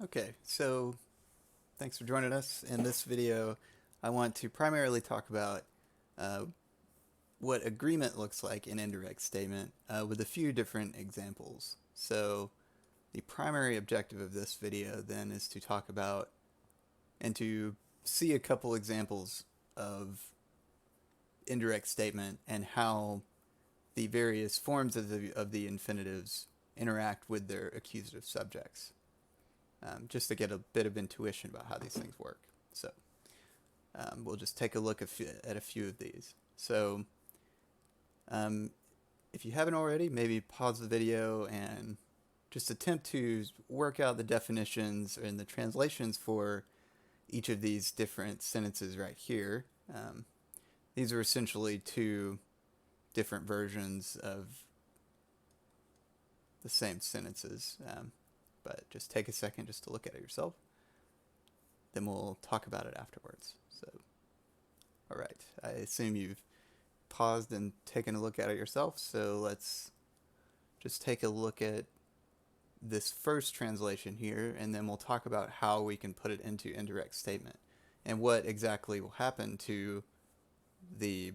Okay, so thanks for joining us. In this video, I want to primarily talk about uh, what agreement looks like in indirect statement with a few different examples. So the primary objective of this video then is to talk about and to see a couple examples of indirect statement and how the various forms of the infinitives interact with their accusative subjects. Just to get a bit of intuition about how these things work. So we'll just take a look at a few of these. So um, if you haven't already, maybe pause the video and just attempt to work out the definitions and the translations for each of these different sentences right here. These are essentially two different versions of the same sentences. But just take a second just to look at it yourself. Then we'll talk about it afterwards. So, all right. I assume you've paused and taken a look at it yourself. So let's just take a look at this first translation here, and then we'll talk about how we can put it into indirect statement and what exactly will happen to the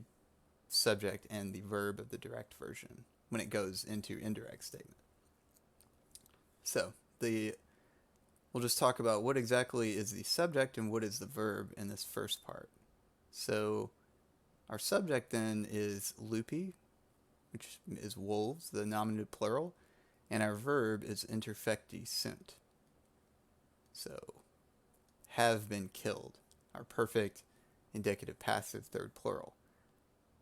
subject and the verb of the direct version when it goes into indirect statement. So we'll just talk about what exactly is the subject and what is the verb in this first part. So our subject then is lupi, which is wolves, the nominative plural, and our verb is interfecti sint. So have been killed, our perfect indicative passive third plural.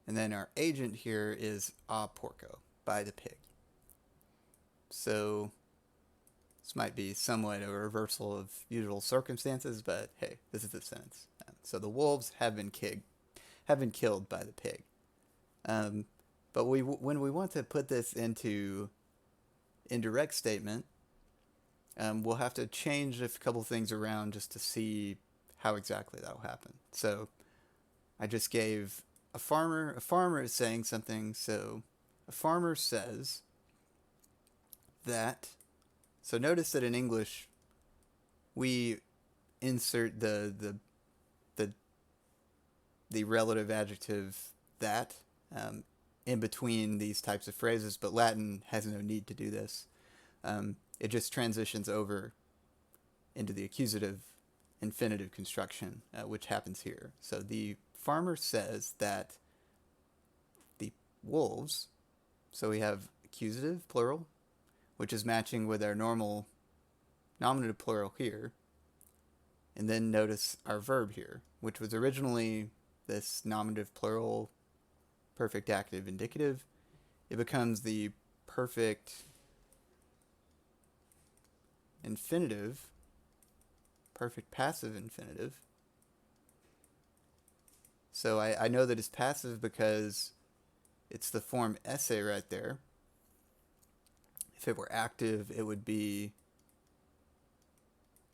And then our agent here is a porco, by the pig. So this might be somewhat a reversal of usual circumstances, but hey, this is the sentence. So the wolves have been killed by the pig. But when we want to put this into indirect statement, we'll have to change a couple things around just to see how exactly that'll happen. So I just gave a farmer is saying something. So a farmer says that. So notice that in English, we insert the relative adjective that in between these types of phrases, but Latin has no need to do this. It just transitions over into the accusative infinitive construction, which happens here. So the farmer says that the wolves, so we have accusative plural, which is matching with our normal nominative plural here. And then notice our verb here, which was originally this nominative plural perfect active indicative. It becomes the perfect infinitive, perfect passive infinitive. So I know that it's passive because it's the form esse right there. If it were active, it would be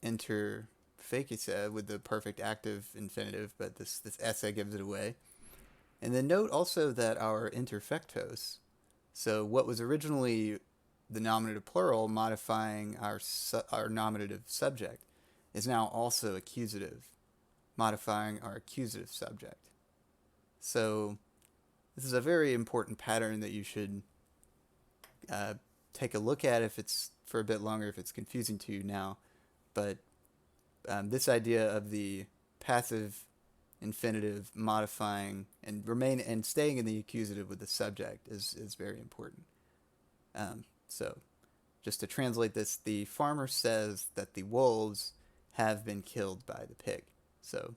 interfecisse with the perfect active infinitive, but this esse gives it away. And then note also that our interfectos, so what was originally the nominative plural modifying our nominative subject, is now also accusative, modifying our accusative subject. So this is a very important pattern that you should take a look at if it's for a bit longer, if it's confusing to you now. But this idea of the passive infinitive modifying and staying in the accusative with the subject is very important. So just to translate this, the farmer says that the wolves have been killed by the pig. So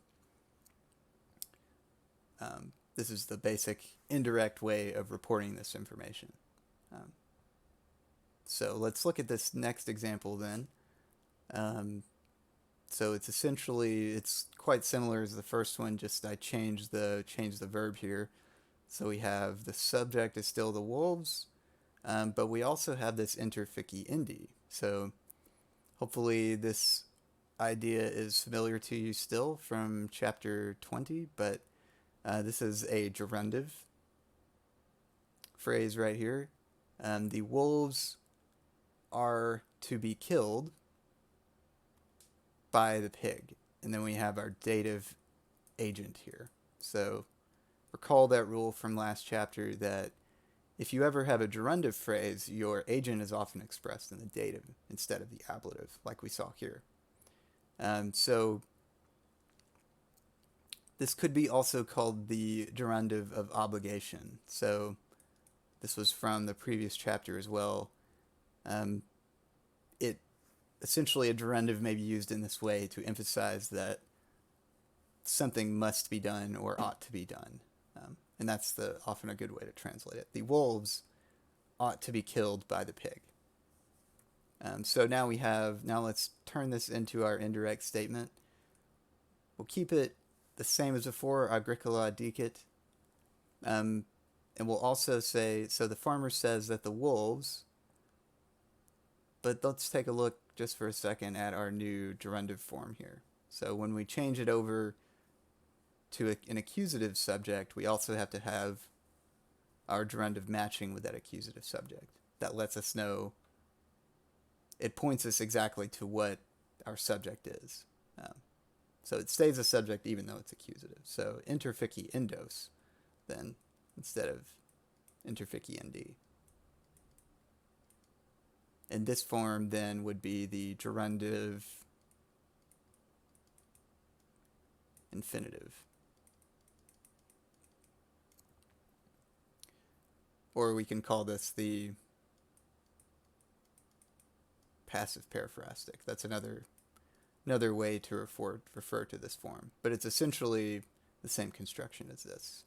this is the basic indirect way of reporting this information. So let's look at this next example then. So it's quite similar as the first one, just I changed the verb here. So we have the subject is still the wolves, but we also have this interfici indi. So hopefully this idea is familiar to you still from chapter 20, but this is a gerundive phrase right here. The wolves are to be killed by the pig. And then we have our dative agent here. So recall that rule from last chapter that if you ever have a gerundive phrase, your agent is often expressed in the dative instead of the ablative, like we saw here. So this could be also called the gerundive of obligation. So this was from the previous chapter as well. It essentially, a gerundive may be used in this way to emphasize that something must be done or ought to be done. And that's often a good way to translate it. The wolves ought to be killed by the pig. So now let's turn this into our indirect statement. We'll keep it the same as before, agricola dicit. And we'll also say, so the farmer says that the wolves, but let's take a look just for a second at our new gerundive form here. So when we change it over to an accusative subject, we also have to have our gerundive matching with that accusative subject. That lets us know, it points us exactly to what our subject is. So it stays a subject even though it's accusative. So interfici indos, then, instead of interfici nd. And this form then would be the gerundive infinitive. Or we can call this the passive periphrastic. That's another way to refer to this form. But it's essentially the same construction as this.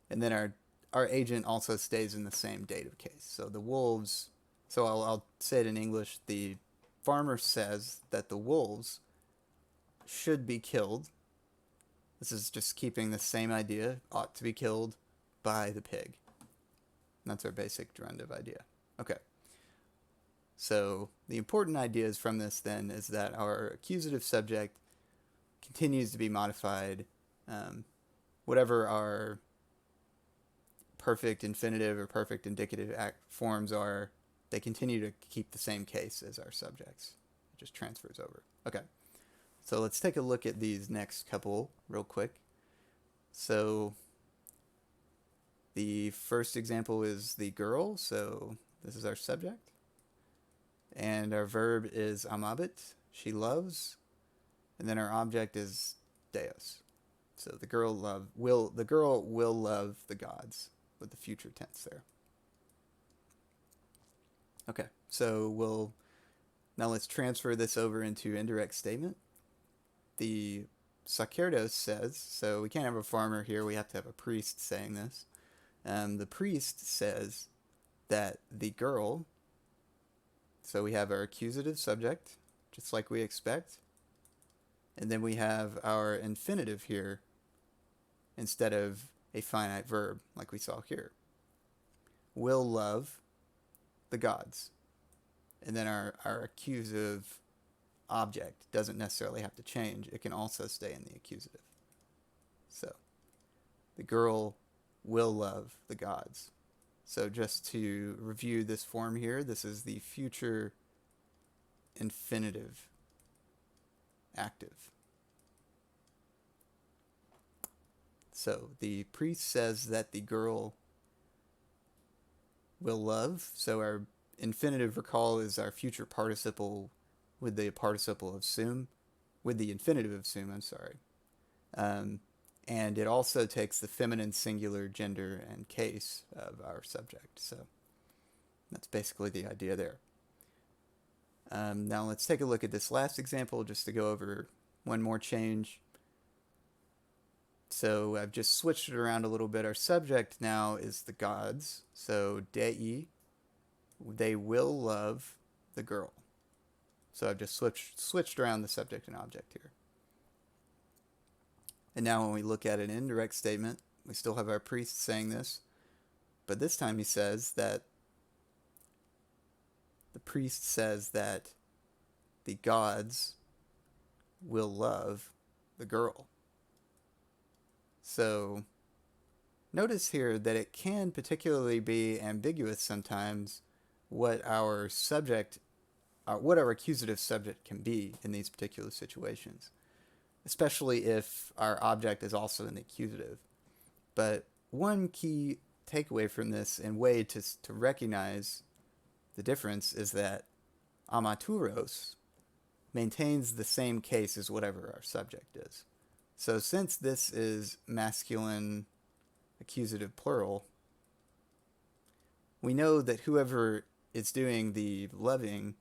And then our agent also stays in the same dative case. So the wolves, so I'll say it in English, the farmer says that the wolves should be killed. This is just keeping the same idea, ought to be killed by the pig. And that's our basic gerundive idea. Okay. So the important ideas from this then is that our accusative subject continues to be modified. Whatever our perfect infinitive or perfect indicative forms are, they continue to keep the same case as our subjects. It just transfers over. Okay. So let's take a look at these next couple real quick. So the first example is the girl. So this is our subject. And our verb is amabit, she loves. And then our object is deus. So the girl will love the gods, with the future tense there. Okay, so now let's transfer this over into indirect statement. The sacerdos says, so we can't have a farmer here, we have to have a priest saying this. The priest says that the girl, so we have our accusative subject, just like we expect. And then we have our infinitive here instead of a finite verb like we saw here. Will love the gods. And then our accusative object doesn't necessarily have to change. It can also stay in the accusative. So the girl will love the gods. So just to review this form here, this is the future infinitive active. So the priest says that the girl will love. So our infinitive, recall, is our future participle with the participle of sum, with the infinitive of sum, I'm sorry. And it also takes the feminine singular gender and case of our subject. So that's basically the idea there. Now let's take a look at this last example just to go over one more change. So I've just switched it around a little bit. Our subject now is the gods. So dei, they will love the girl. So I've just switched around the subject and object here. And now when we look at an indirect statement, we still have our priest saying this, but this time he says that the priest says that the gods will love the girl. So notice here that it can particularly be ambiguous sometimes what our subject what our accusative subject can be in these particular situations, especially if our object is also in the accusative. But one key takeaway from this and way to recognize the difference is that amaturos maintains the same case as whatever our subject is. So since this is masculine accusative plural, we know that whoever is doing the loving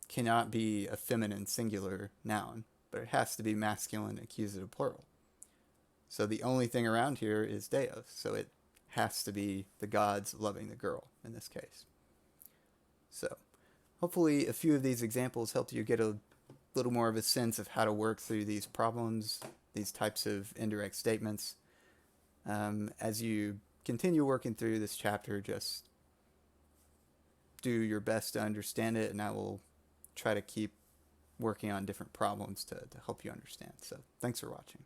cannot be a feminine singular noun, but it has to be masculine accusative plural. So the only thing around here is deos, so it has to be the gods loving the girl in this case. So hopefully a few of these examples helped you get a little more of a sense of how to work through these problems, these types of indirect statements. As you continue working through this chapter, just do your best to understand it, and I will try to keep working on different problems to help you understand. So thanks for watching.